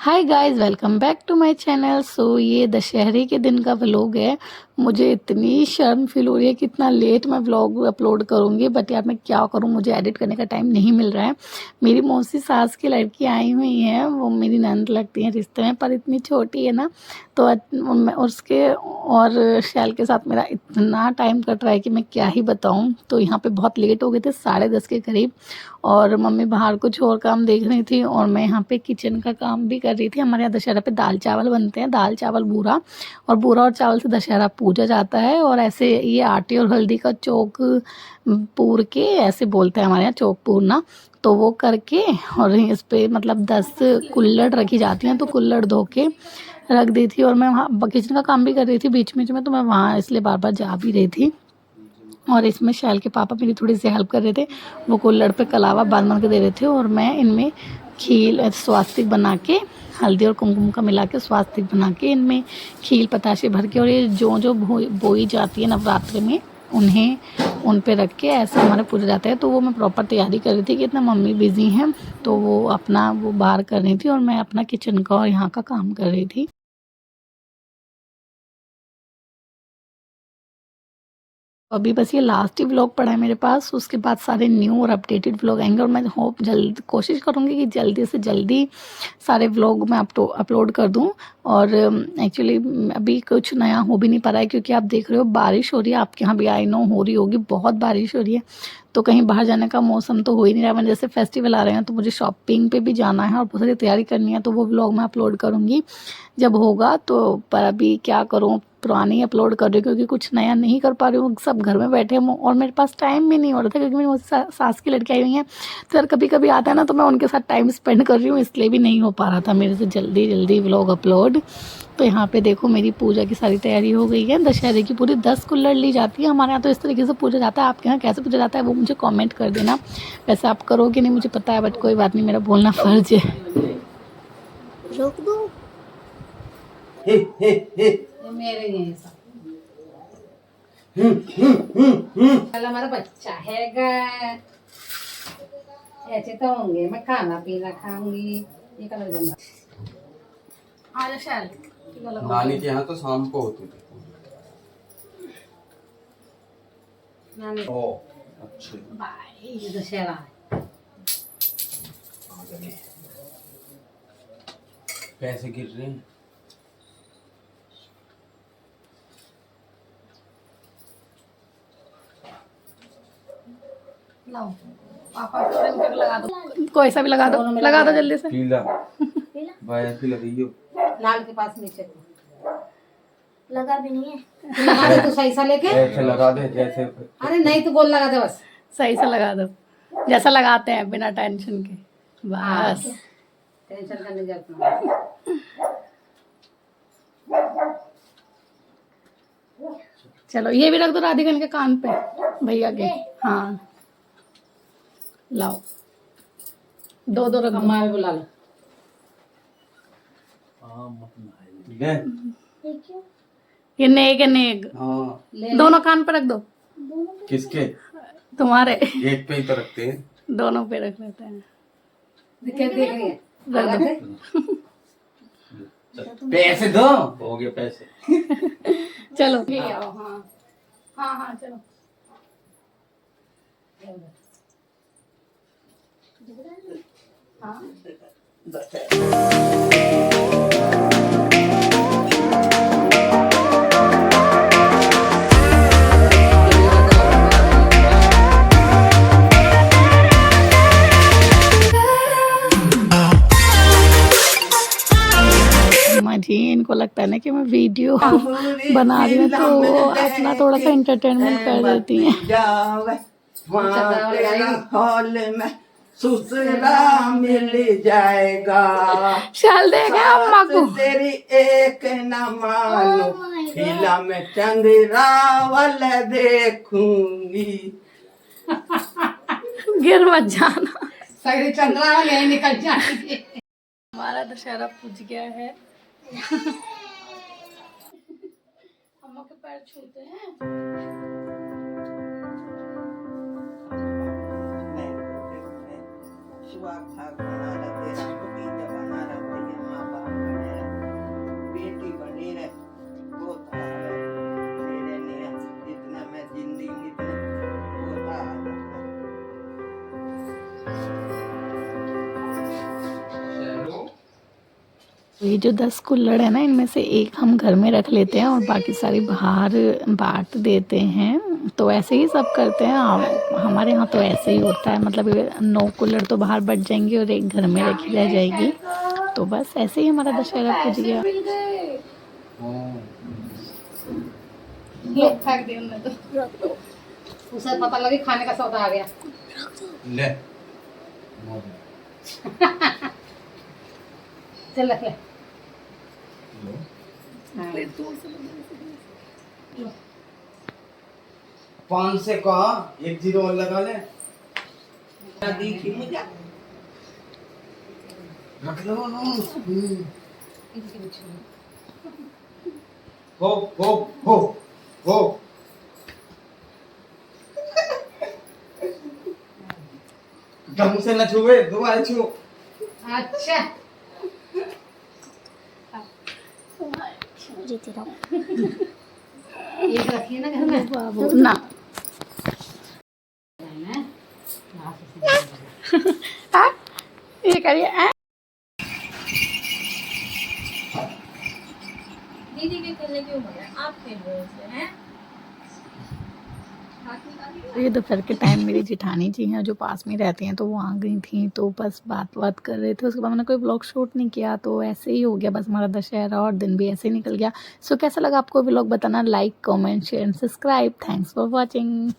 Hi guys, welcome back to my channel. So ये दशहरे के दिन का व्लॉग है। मुझे इतनी शर्म फील हो रही है कि इतना लेट मैं व्लॉग अपलोड करूँगी, बट यार मैं क्या करूँ, मुझे एडिट करने का टाइम नहीं मिल रहा है। मेरी मौसी सास की लड़की आई हुई है, वो मेरी नंद लगती है रिश्ते में, पर इतनी छोटी है ना, तो उसके और शैल के साथ मेरा इतना टाइम कट रहा है कि मैं क्या ही बताऊँ। तो यहाँ पे बहुत लेट हो गए थे, 10:30 के करीब, और मम्मी बाहर कुछ और काम देख रही थी और मैं यहाँ पे किचन का काम भी कर रही थी। हमारे यहाँ दशहरा पे दाल चावल बनते हैं, दाल चावल बूरा, और बूरा और चावल से दशहरा पूजा जाता है। और ऐसे ये आटे और हल्दी का चौक पूर के, ऐसे बोलते हैं हमारे यहाँ, चौक पूरना। तो वो करके और इस पे मतलब 10 कुल्हड़ रखी जाती हैं, तो कुल्हड़ धो के रख दी थी। और मैं वहाँ किचन का काम भी कर रही थी बीच बीच में, तो मैं वहाँ इसलिए बार बार जा भी रही थी। और इसमें शैल के पापा मेरी थोड़ी सी हेल्प कर रहे थे, वो कुल्हड़ पे कलावा बांध के दे रहे थे, और मैं इनमें खील स्वास्तिक बना के, हल्दी और कुमकुम का मिला के स्वास्तिक बना के इनमें खील पताशे भर के, और ये जो जो बोई जाती है नवरात्र में, उन्हें उन पे रख के ऐसे हमारे पूजा जाता है। तो वो मैं प्रॉपर तैयारी कर रही थी कि इतना मम्मी बिजी हैं, तो वो अपना वो बाहर कर रही थी और मैं अपना किचन का और यहाँ का काम कर रही थी। अभी बस ये लास्ट ही व्लॉग पड़ा है मेरे पास, उसके बाद सारे न्यू और अपडेटेड व्लॉग आएंगे, और मैं होप जल्द कोशिश करूँगी कि जल्दी से जल्दी सारे व्लॉग मैं अपलोड कर दूँ। और एक्चुअली अभी कुछ नया हो भी नहीं पा रहा है, क्योंकि आप देख रहे हो बारिश हो रही है, आपके यहाँ भी आई नो हो रही होगी, बहुत बारिश हो रही है। तो कहीं बाहर जाने का मौसम तो हो ही नहीं रहा है। मैंने जैसे फेस्टिवल आ रहे हैं तो मुझे शॉपिंग पे भी जाना है और बहुत सारी तैयारी करनी है, तो वो व्लॉग मैं अपलोड करूँगी जब होगा। तो पर अभी क्या करूँ, पुरानी ही अपलोड कर रही हूँ, क्योंकि कुछ नया नहीं कर पा रही हूँ, सब घर में बैठे हूँ और मेरे पास टाइम भी नहीं हो रहा था, क्योंकि मेरी सास की लड़की आई हुई है। तो यार कभी कभी आता है ना, तो मैं उनके साथ टाइम स्पेंड कर रही हूँ, इसलिए भी नहीं हो पा रहा था मेरे से जल्दी जल्दी व्लॉग अपलोड। तो यहाँ पे देखो मेरी पूजा की सारी तैयारी हो गई है। दशहरे की पूरी 10 कुल्हड़ ली जाती है हमारे यहाँ, तो इस तरीके से पूजा जाता है। आपके यहाँ कैसे पूजा जाता है वो मुझे कमेंट कर देना। वैसे आप करोगे नहीं मुझे पता है, बट कोई बात नहीं, मेरा बोलना फ़र्ज है। रोक दो। ये मेरे लिए सब कल हमारा बच्चा हैगा, ऐसे तो होंगे। मैं खाना पीना खाऊंगी। ये कलर गंदा आज शायद नानी के यहाँ तो शाम को होती थी। नानी ओ अच्छे भाई ये दशहरा है। पैसे गिर रहे हैं। लाओ पापा फ्रेम कर लगा दो, कोई सा भी लगा दो जल्दी से। पीला बाया की लगाइयो। लाल के पास नीचे लगा भी नहीं है। लगा दे तू सही सा लेके। ऐसे लगा दे जैसे। अरे नहीं तो गोल लगा दे बस। सही से लगा दो, जैसा लगाते हैं बिना टेंशन के, बस। टेंशन करने की जरूरत नहीं। चलो ये भी रख दो राधिकन के कान पे, भैया के। हाँ लाओ, दो दो रख दो। अम्मा भी बुला लो। ले ये नेक है नेक, हाँ दोनों कान पे रख दो। किसके? तुम्हारे एक पे ही तो रखते हैं। दोनों पे रख लेते हैं। क्या देख रही है? रख दो। पैसे दो, हो गया पैसे। चलो ये आओ। हाँ हाँ हाँ चलो। हाँ अम्मा जी, इनको लगता है ना कि मैं वीडियो बना रही हूँ, तो वो अपना थोड़ा सा एंटरटेनमेंट कर देती हैं। हॉल में ससुरा मिल जाएगा। चल देगा अम्मा को। तेरी एक न मानो फिल्म चंद्रावल देखूंगी। गिर मत जाना। सगरी चंद्रा यही निकल जाएगी। हमारा दशहरा पूज गया है। अम्मा के पैर छूते हैं। सुहाग भाग बना रहा, तेरा भतीजा बना रहा, भैया माँ बाप ये जो 10 कुल्हड़ है ना, इनमें से एक हम घर में रख लेते हैं और बाकी सारी बाहर बांट देते हैं। तो ऐसे ही सब करते हैं। हमारे यहाँ तो ऐसे ही होता है, मतलब 9 कुल्हड़ तो बाहर बच जाएंगे और एक घर में रखी रह जाएगी। तो बस ऐसे ही हमारा दशहरा पूज गया। लो फेंक दे उन्हें तो। उसे पता लगे खाने का सौदा आ गया। ले चल रख ले। हाँ। 5 से कहा 1 0 और लगा ले। देखी मुझे रख लो ना। हो हो हो हो ढंग से न छुए, दोबारा छू। अच्छा जीती रहो। एक रखिए ना घर में। बाबू ना ये करिए। दीदी के खेलने की उम्र है, आप खेल रहे हो हैं? ये दोपहर के टाइम मेरी जेठानी जी हैं जो पास में रहती हैं, तो वो आ गई थी। तो बस बात कर रहे थे। उसके बाद मैंने कोई व्लॉग शूट नहीं किया, तो ऐसे ही हो गया बस हमारा दशहरा और दिन भी ऐसे ही निकल गया। सो कैसा लगा आपको व्लॉग बताना। Like comment share and subscribe. Thanks for watching.